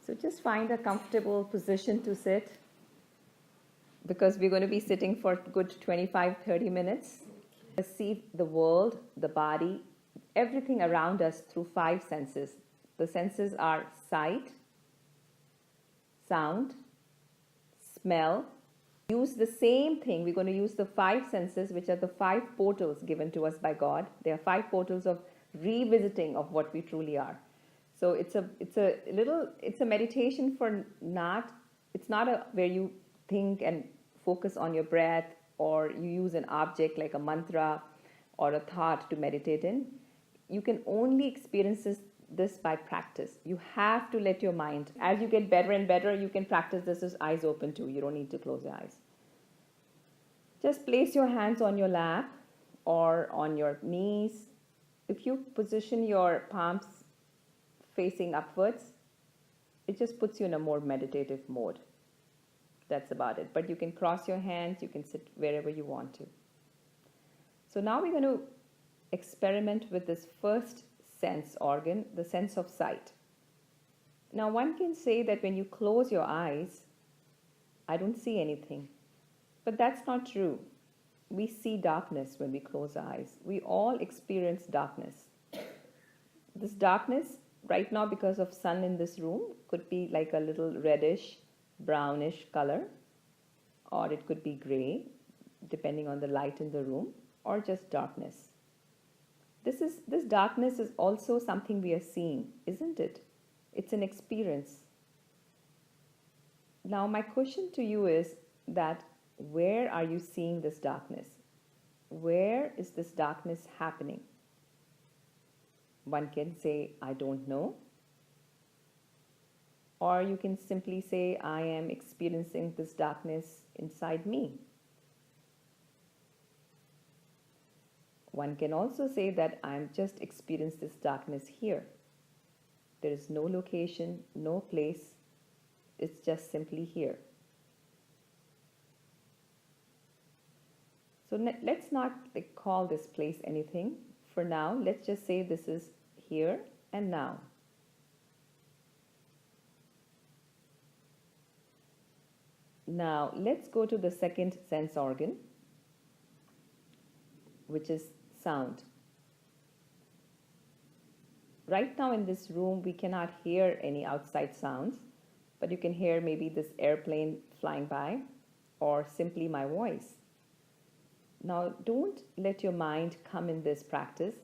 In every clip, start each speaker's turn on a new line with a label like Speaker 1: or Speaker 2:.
Speaker 1: So just find a comfortable position to sit, because we're going to be sitting for a good 25, 30 minutes. See the world, the body, everything around us through five senses. The senses are sight, sound, smell. Use the same thing. We're going to use the five senses, which are the five portals given to us by God. They are five portals of revisiting of what we truly are. So it's a meditation for not, it's not a where you think and focus on your breath, or you use an object like a mantra or a thought to meditate in. You can only experience this by practice. You have to let your mind, as you get better and better, you can practice this with eyes open too. You don't need to close your eyes. Just place your hands on your lap or on your knees. If you position your palms facing upwards, it just puts you in a more meditative mode. That's about it. But you can cross your hands, you can sit wherever you want to. So now we're going to experiment with this first sense organ, the sense of sight. Now one can say that when you close your eyes, I don't see anything. But that's not true. We see darkness when we close our eyes. We all experience darkness. This darkness, right now because of sun in this room, could be like a little reddish, brownish color, or it could be gray, depending on the light in the room, or just darkness. This darkness is also something we are seeing, isn't it? It's an experience. Now my question to you is that where are you seeing this darkness? Where is this darkness happening? One can say, I don't know. Or you can simply say, I am experiencing this darkness inside me. One can also say that I am just experiencing this darkness here. There is no location, no place. It's just simply here. So let's not call this place anything. For now, let's just say this is here and now. Now, let's go to the second sense organ, which is sound. Right now in this room, we cannot hear any outside sounds, but you can hear maybe this airplane flying by, or simply my voice. Now, don't let your mind come in this practice.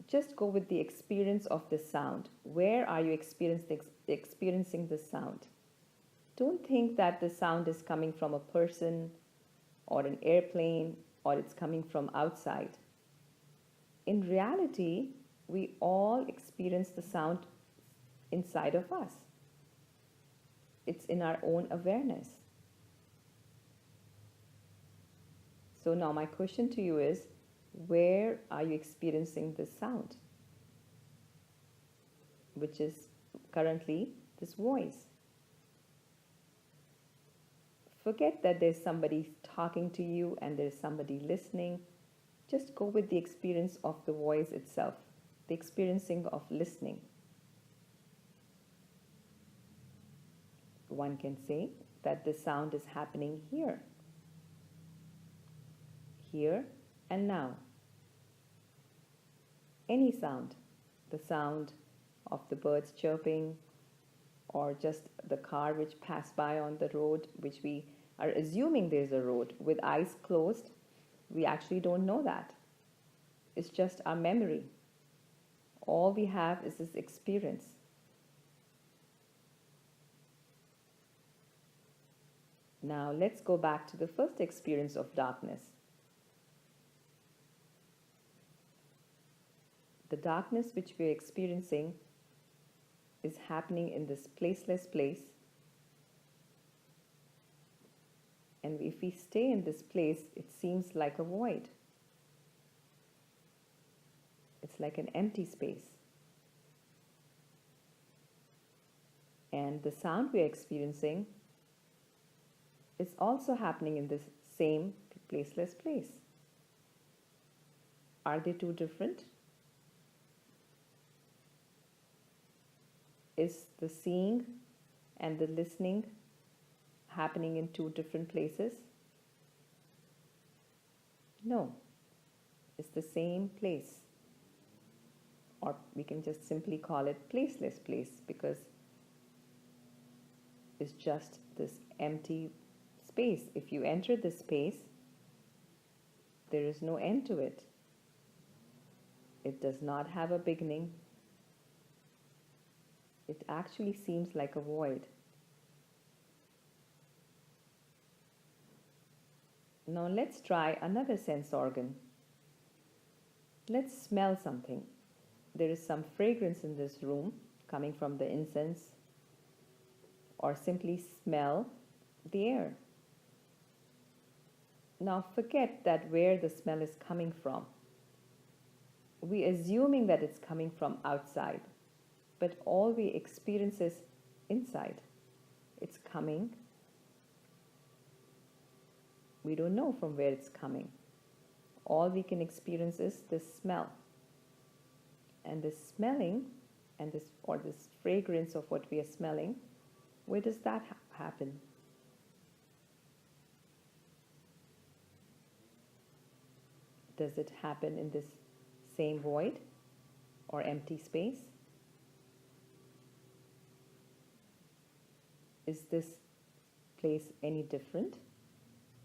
Speaker 1: Just go with the experience of the sound. Where are you experiencing the sound? Don't think that the sound is coming from a person or an airplane, or it's coming from outside. In reality, we all experience the sound inside of us. It's in our own awareness. So now my question to you is, where are you experiencing this sound? Which is currently this voice. Forget that there's somebody talking to you and there's somebody listening. Just go with the experience of the voice itself, the experiencing of listening. One can say that the sound is happening here. Here and now. Any sound, the sound of the birds chirping, or just the car which passed by on the road, which we are assuming there's a road. With eyes closed, we actually don't know that. It's just our memory. All we have is this experience. Now let's go back to the first experience of darkness. The darkness which we are experiencing is happening in this placeless place. And if we stay in this place, it seems like a void. It's like an empty space. And the sound we are experiencing is also happening in this same placeless place. Are they two different? Is the seeing and the listening happening in two different places? No, it's the same place. Or we can just simply call it placeless place, because it's just this empty space. If you enter this space, there is no end to it. It does not have a beginning. It actually seems like a void. Now let's try another sense organ. Let's smell something. There is some fragrance in this room coming from the incense, or simply smell the air. Now forget that where the smell is coming from. We assuming that it's coming from outside, but all we experience is inside. It's coming. We don't know from where it's coming. All we can experience is this smell. And this smelling and this fragrance of what we are smelling, where does that happen? Does it happen in this same void or empty space? Is this place any different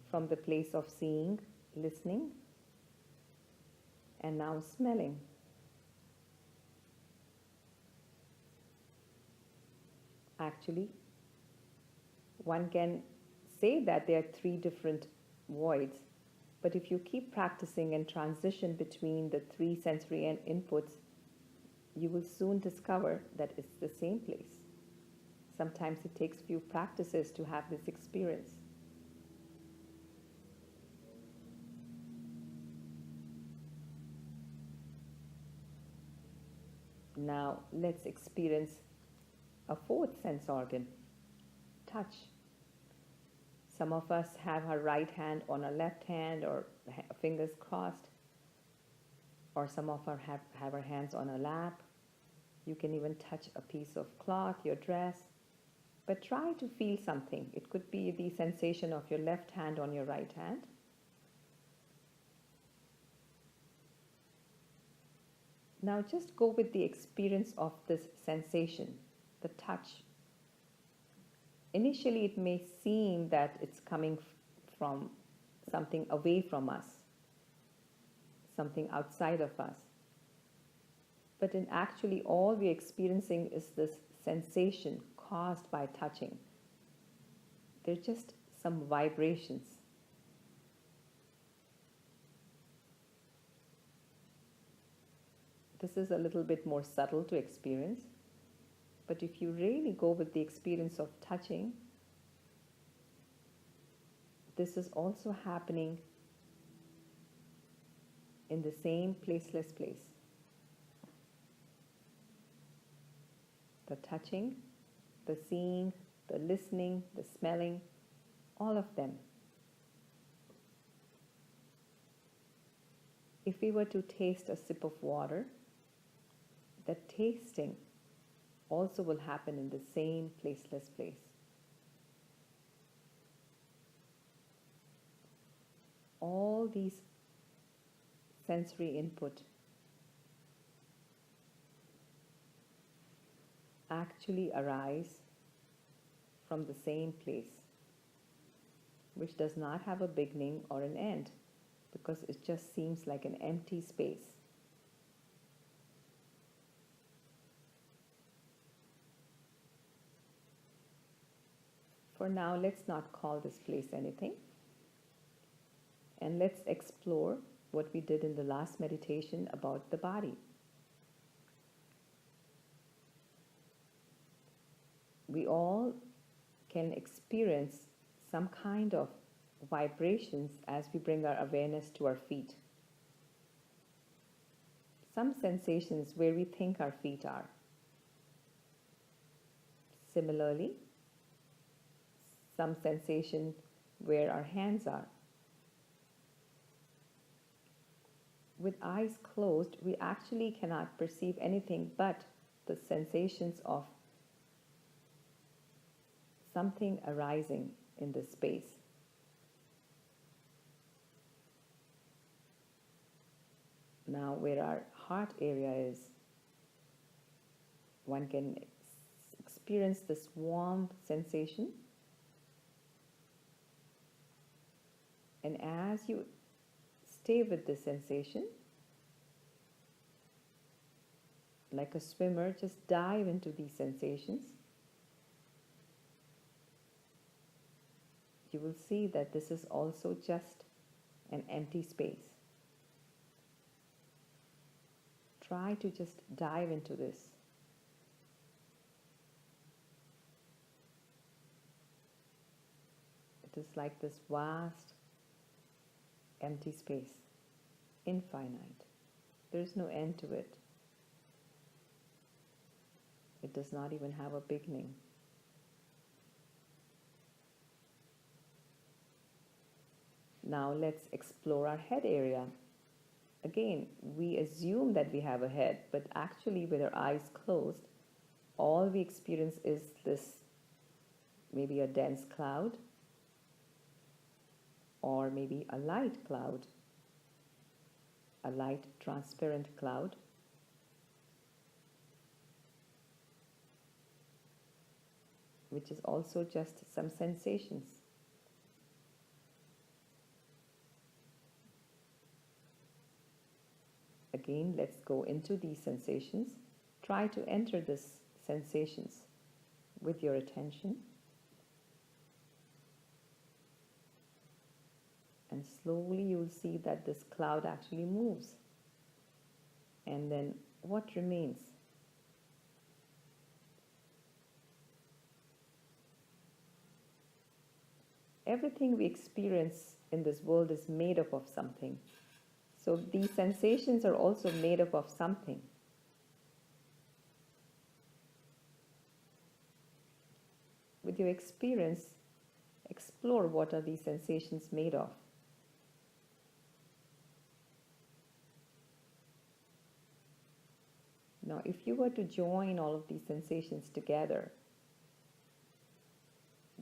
Speaker 1: from the place of seeing, listening, and now smelling? Actually, one can say that there are three different voids, but if you keep practicing and transition between the three sensory inputs, you will soon discover that it's the same place. Sometimes it takes few practices to have this experience. Now let's experience a fourth sense organ, touch. Some of us have our right hand on our left hand, or fingers crossed, or some of us have our hands on our lap. You can even touch a piece of cloth, your dress, but try to feel something. It could be the sensation of your left hand on your right hand. Now just go with the experience of this sensation, the touch. Initially, it may seem that it's coming from something away from us, something outside of us. But in actually, all we're experiencing is this sensation caused by touching. They're just some vibrations. This is a little bit more subtle to experience. But if you really go with the experience of touching, this is also happening in the same placeless place. The touching, the seeing, the listening, the smelling, all of them. If we were to taste a sip of water, the tasting also will happen in the same placeless place. All these sensory input actually arise from the same place, which does not have a beginning or an end, because it just seems like an empty space. For now, let's not call this place anything. And let's explore what we did in the last meditation about the body. We all can experience some kind of vibrations as we bring our awareness to our feet. Some sensations where we think our feet are. Similarly, some sensation where our hands are. With eyes closed, we actually cannot perceive anything but the sensations of something arising in this space. Now, where our heart area is, one can experience this warm sensation. And as you stay with this sensation, like a swimmer, just dive into these sensations. You will see that this is also just an empty space. Try to just dive into this. It is like this vast, empty space, infinite. There is no end to it. It does not even have a beginning. Now let's explore our head area. Again, we assume that we have a head, but actually with our eyes closed, all we experience is this, maybe a dense cloud, or maybe a light cloud, a light transparent cloud. Which is also just some sensations. Again, let's go into these sensations. Try to enter these sensations with your attention. And slowly you will see that this cloud actually moves. And then what remains? Everything we experience in this world is made up of something. So these sensations are also made up of something. With your experience, explore what are these sensations made of. Now, if you were to join all of these sensations together,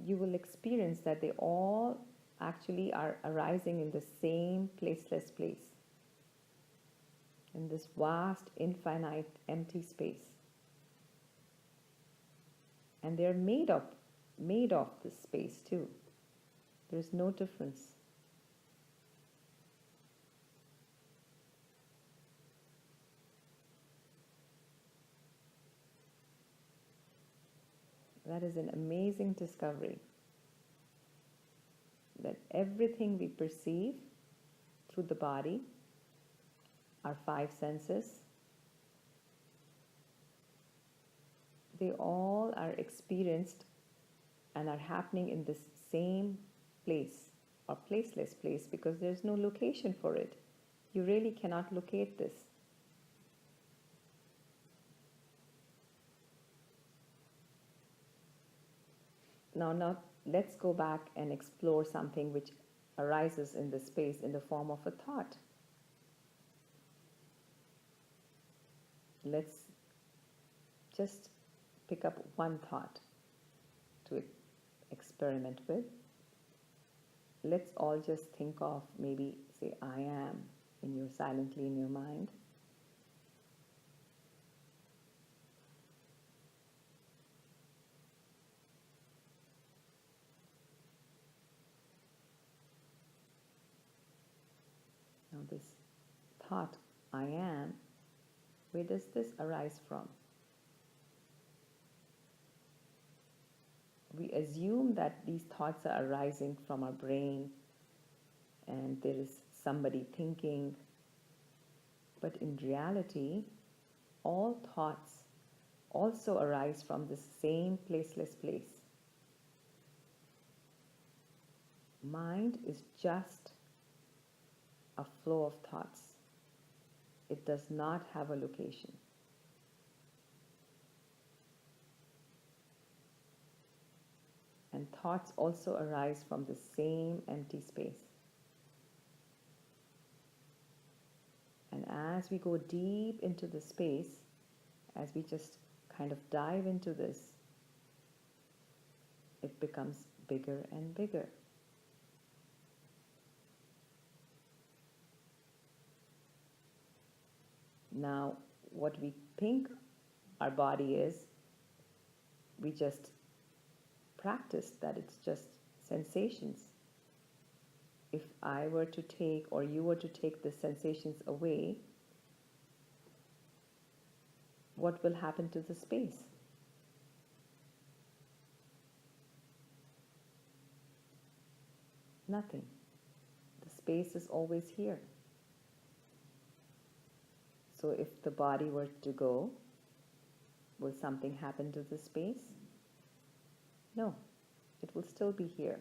Speaker 1: you will experience that they all actually are arising in the same placeless place, in this vast, infinite, empty space. And they're made of this space too. There's no difference. That is an amazing discovery, that everything we perceive through the body, our five senses, they all are experienced and are happening in this same place or placeless place, because there's no location for it. You really cannot locate this. Now let's go back and explore something which arises in this space in the form of a thought. Let's just pick up one thought to experiment with. Let's all just think of, maybe say, I am, silently in your mind. Now this thought, I am, where does this arise from? We assume that these thoughts are arising from our brain and there is somebody thinking. But in reality, all thoughts also arise from the same placeless place. Mind is just a flow of thoughts. It does not have a location. And thoughts also arise from the same empty space. And as we go deep into the space, as we just kind of dive into this, it becomes bigger and bigger. Now, what we think our body is, we just practice that it's just sensations. If I were to take, or you were to take the sensations away, what will happen to the space? Nothing. The space is always here. So if the body were to go, will something happen to the space? No, it will still be here.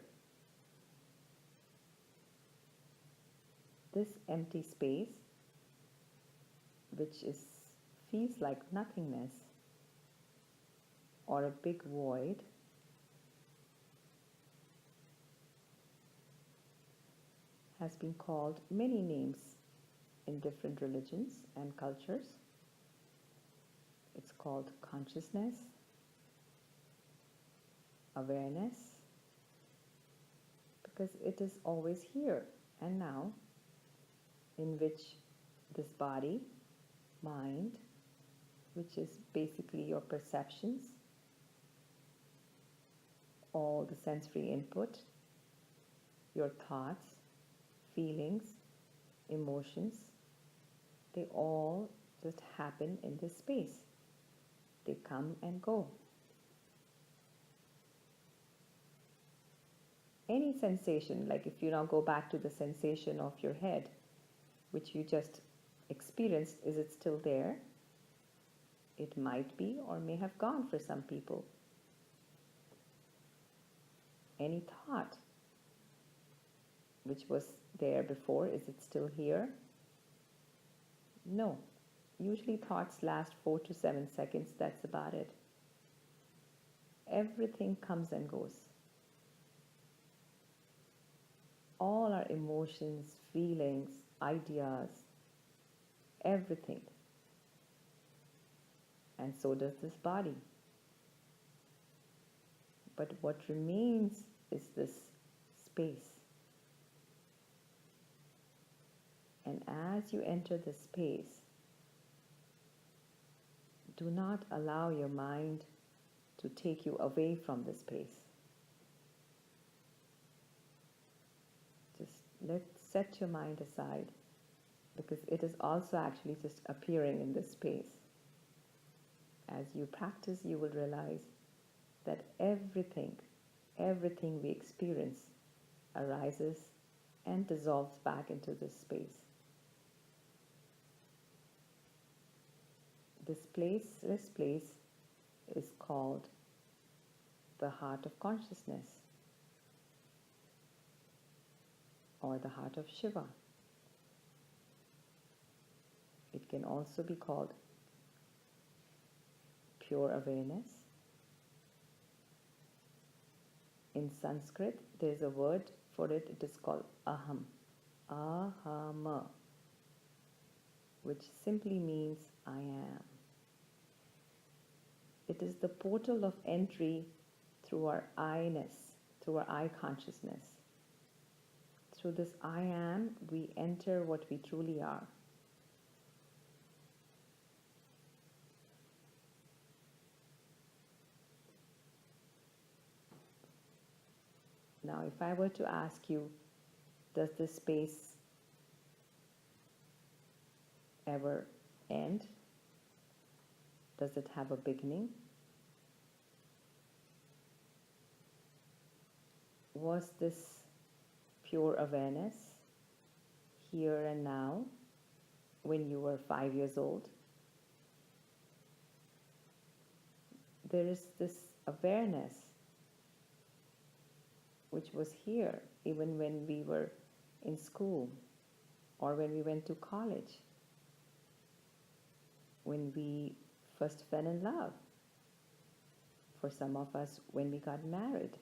Speaker 1: This empty space, which feels like nothingness or a big void, has been called many names in different religions and cultures. It's called consciousness, awareness, because it is always here and now, in which this body, mind, which is basically your perceptions, all the sensory input, your thoughts, feelings, emotions, they all just happen in this space. They come and go. Any sensation, like if you now go back to the sensation of your head, which you just experienced, is it still there? It might be or may have gone for some people. Any thought which was there before, is it still here? No. Usually thoughts last 4 to 7 seconds, that's about it. Everything comes and goes. All our emotions, feelings, ideas, everything. And so does this body. But what remains is this space. And as you enter this space, do not allow your mind to take you away from the space. Just set your mind aside, because it is also actually just appearing in this space. As you practice, you will realize that everything we experience arises and dissolves back into this space. This place is called the heart of consciousness, or the heart of Shiva. It can also be called pure awareness. In Sanskrit, there is a word for it. It is called aham. Ahama, which simply means I am. It is the portal of entry through our I-ness, through our I consciousness. Through this I am, we enter what we truly are. Now, if I were to ask you, does this space ever end? Does it have a beginning? Was this pure awareness here and now when you were 5 years old? There is this awareness which was here even when we were in school or when we went to college, when we first fell in love, for some of us when we got married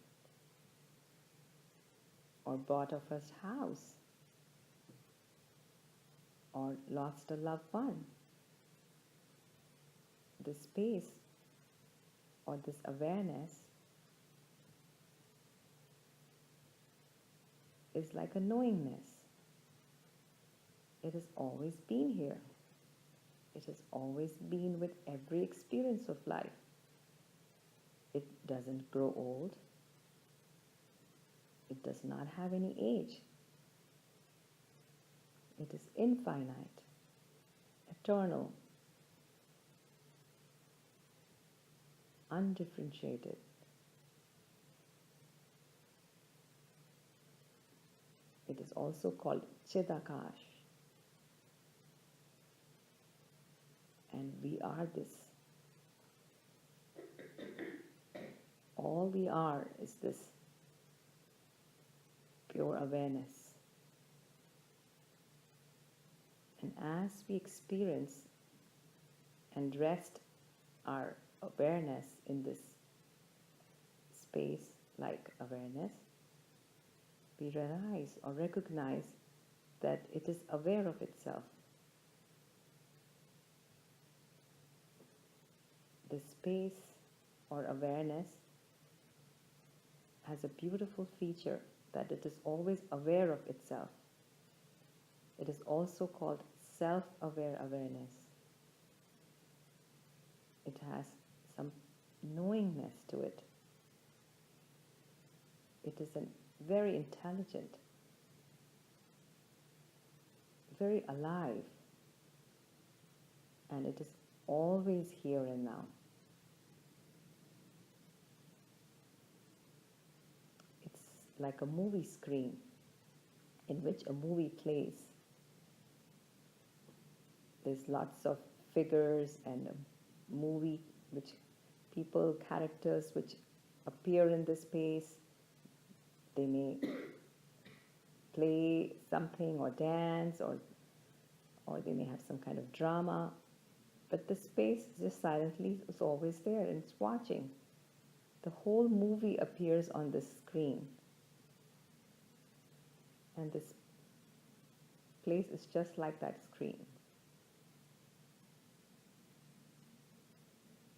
Speaker 1: or bought our first house or lost a loved one. This space or this awareness is like a knowingness. It has always been here. It has always been with every experience of life. It doesn't grow old. It does not have any age. It is infinite, eternal, undifferentiated. It is also called Chidakash. And we are this. All we are is this pure awareness. And as we experience and rest our awareness in this space like awareness, we realize or recognize that it is aware of itself. The space or awareness has a beautiful feature that it is always aware of itself. It is also called self-aware awareness. It has some knowingness to it. It is a very intelligent, very alive, and it is always here and now. It's like a movie screen in which a movie plays. There's lots of figures and a movie which people, characters which appear in this space. They may play something or dance or they may have some kind of drama, but the space just silently is always there and it's watching. The whole movie appears on this screen, and this place is just like that screen.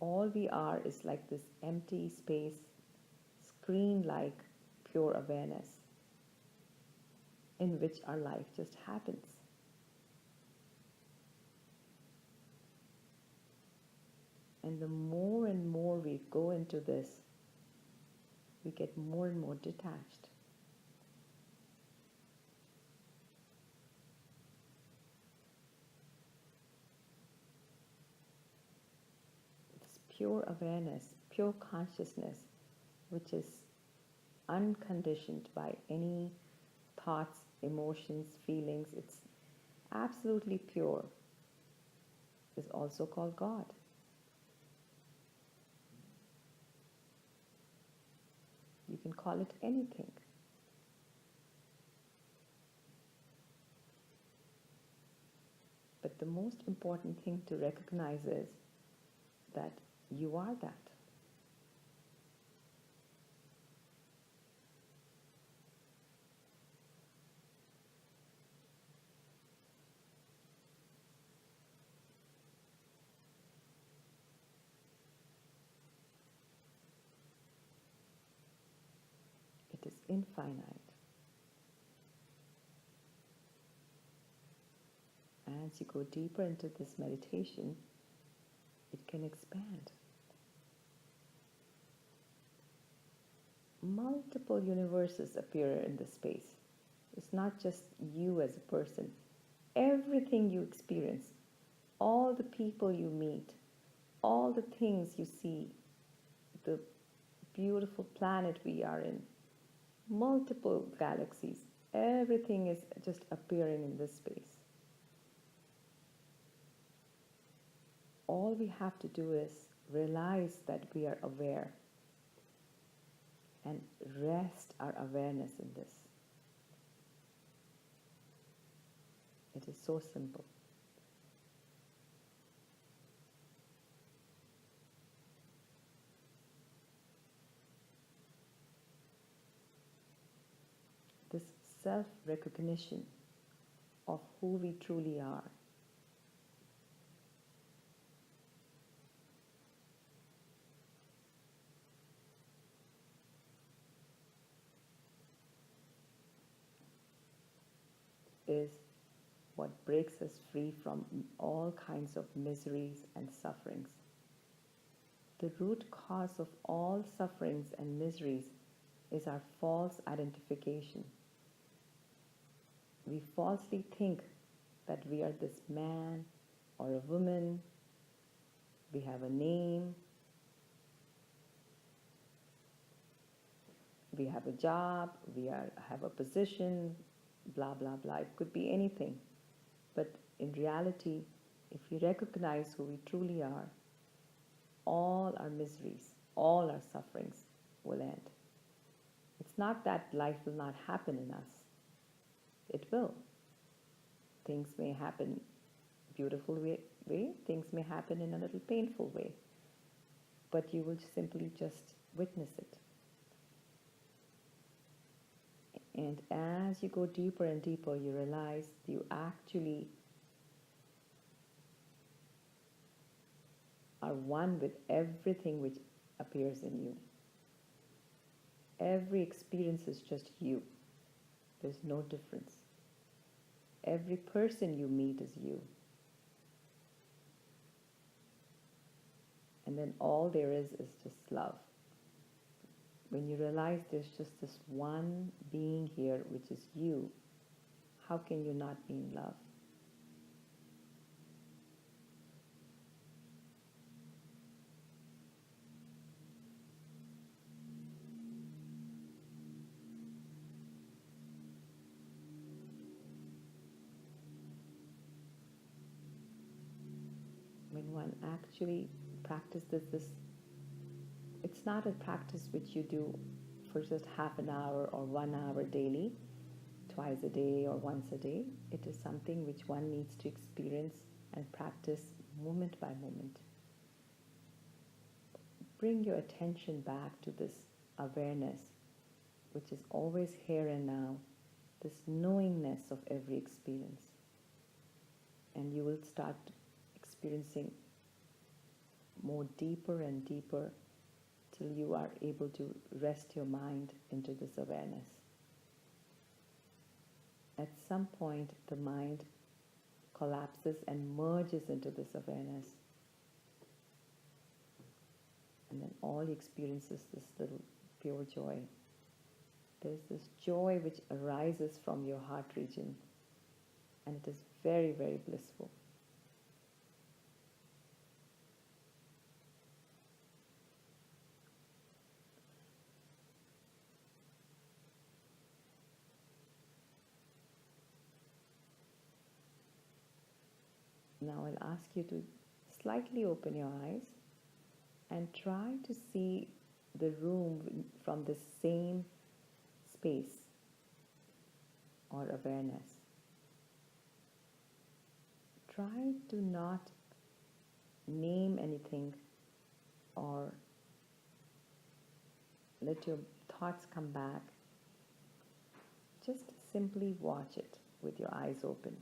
Speaker 1: All we are is like this empty space, screen-like pure awareness in which our life just happens. And the more and more we go into this, we get more and more detached. This pure awareness, pure consciousness, which is unconditioned by any thoughts, emotions, feelings, it's absolutely pure, is also called God. You can call it anything. But the most important thing to recognize is that you are that. It is infinite. As you go deeper into this meditation, it can expand. Multiple universes appear in this space. It's not just you as a person. Everything you experience, all the people you meet, all the things you see, the beautiful planet we are in, multiple galaxies, everything is just appearing in this space. All we have to do is realize that we are aware and rest our awareness in this. It is so simple. This self-recognition of who we truly are is what breaks us free from all kinds of miseries and sufferings. The root cause of all sufferings and miseries is our false identification. We falsely think that we are this man or a woman, we have a name, we have a job, have a position, blah, blah, blah. It could be anything. But in reality, if we recognize who we truly are, all our miseries, all our sufferings will end. It's not that life will not happen in us. It will. Things may happen beautiful way, things may happen in a little painful way. But you will simply just witness it. And as you go deeper and deeper, you realize you actually are one with everything which appears in you. Every experience is just you. There's no difference. Every person you meet is you. And then all there is just love. When you realize there's just this one being here, which is you, how can you not be in love? When one actually practices this, it's not a practice which you do for just half an hour or 1 hour daily, twice a day or once a day. It is something which one needs to experience and practice moment by moment. Bring your attention back to this awareness, which is always here and now, this knowingness of every experience. And you will start experiencing more deeper and deeper till you are able to rest your mind into this awareness. At some point, the mind collapses and merges into this awareness. And then all you experience is this little pure joy. There's this joy which arises from your heart region, and it is very, very blissful. Now I'll ask you to slightly open your eyes and try to see the room from the same space or awareness. Try to not name anything or let your thoughts come back. Just simply watch it with your eyes open.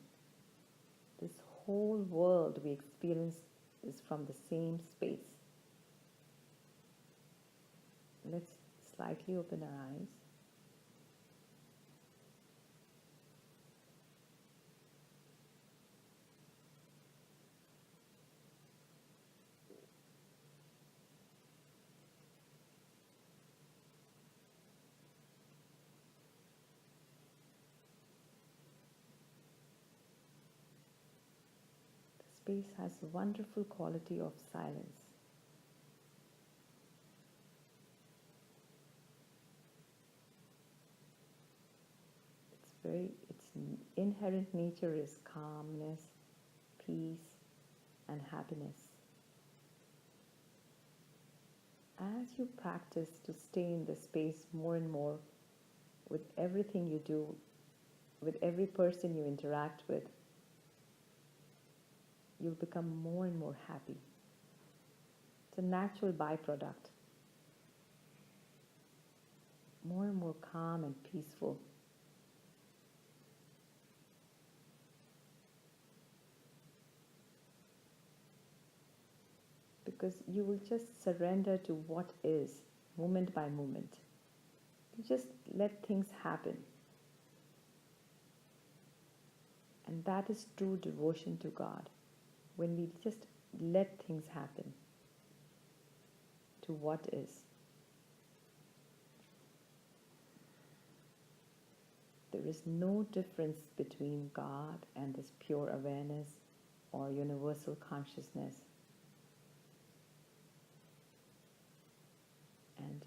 Speaker 1: This whole world we experience is from the same space. Let's slightly open our eyes. The space has a wonderful quality of silence. Its inherent nature is calmness, peace, and happiness. As you practice to stay in this space more and more, with everything you do, with every person you interact with, you'll become more and more happy. It's a natural byproduct. More and more calm and peaceful. Because you will just surrender to what is, moment by moment. You just let things happen. And that is true devotion to God. When we just let things happen to what is. There is no difference between God and this pure awareness or universal consciousness. And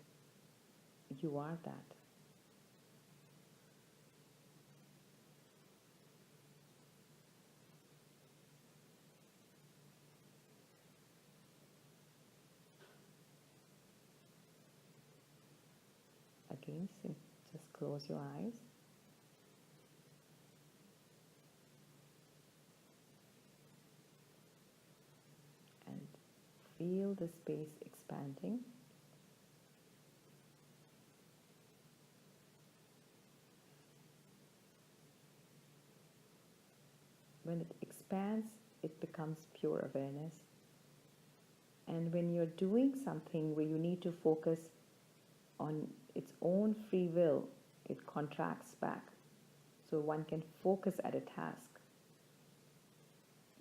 Speaker 1: you are that. Again, just close your eyes. And feel the space expanding. When it expands, it becomes pure awareness. And when you're doing something where you need to focus on its own free will, it contracts back. So one can focus at a task.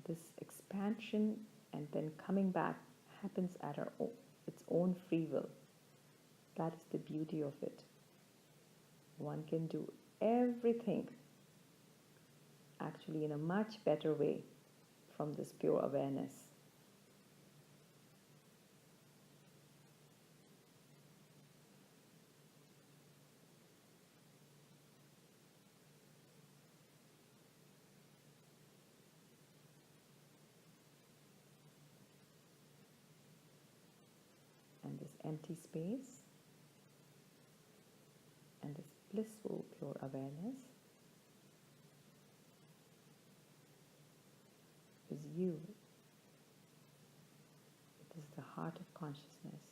Speaker 1: This expansion and then coming back happens at its own free will. That is the beauty of it. One can do everything actually in a much better way from this pure awareness. And this empty space and this blissful pure awareness is you. It is the heart of consciousness.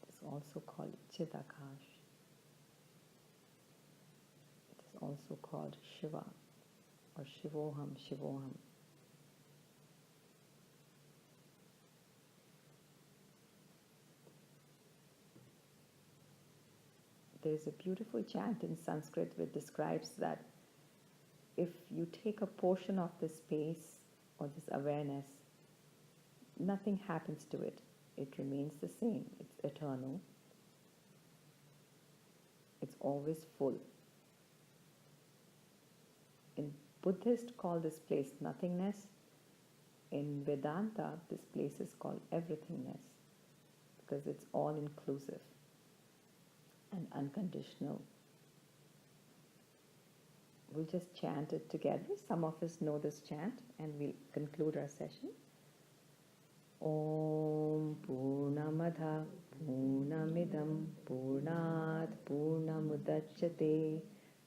Speaker 1: It is also called Chidakash. It is also called Shiva or Shivoham, Shivoham. There is a beautiful chant in Sanskrit which describes that if you take a portion of this space or this awareness, nothing happens to it. It remains the same. It's eternal. It's always full. In Buddhist call this place nothingness. In Vedanta, this place is called everythingness because it's all inclusive and unconditional. We'll just chant it together. Some of us know this chant and we'll conclude our session. Om Purnamada Purnamidam Purnat Purnamudachyate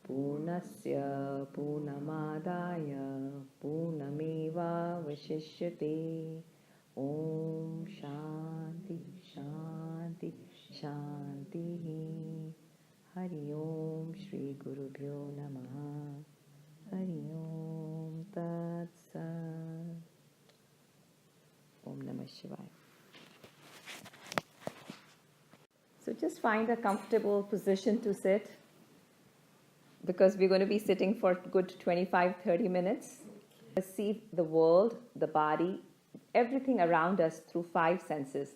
Speaker 1: Purnasya Purnamadaya Purnameva Vashishyate. Om Shanti Shanti Shanti. Hari Om Shri Guru Bhyo Namaha. Hari Om Tat Sat. Om Namah Shivaya. So just find a comfortable position to sit, because we're going to be sitting for a good 25-30 minutes. See the world, the body, everything around us through 5 senses.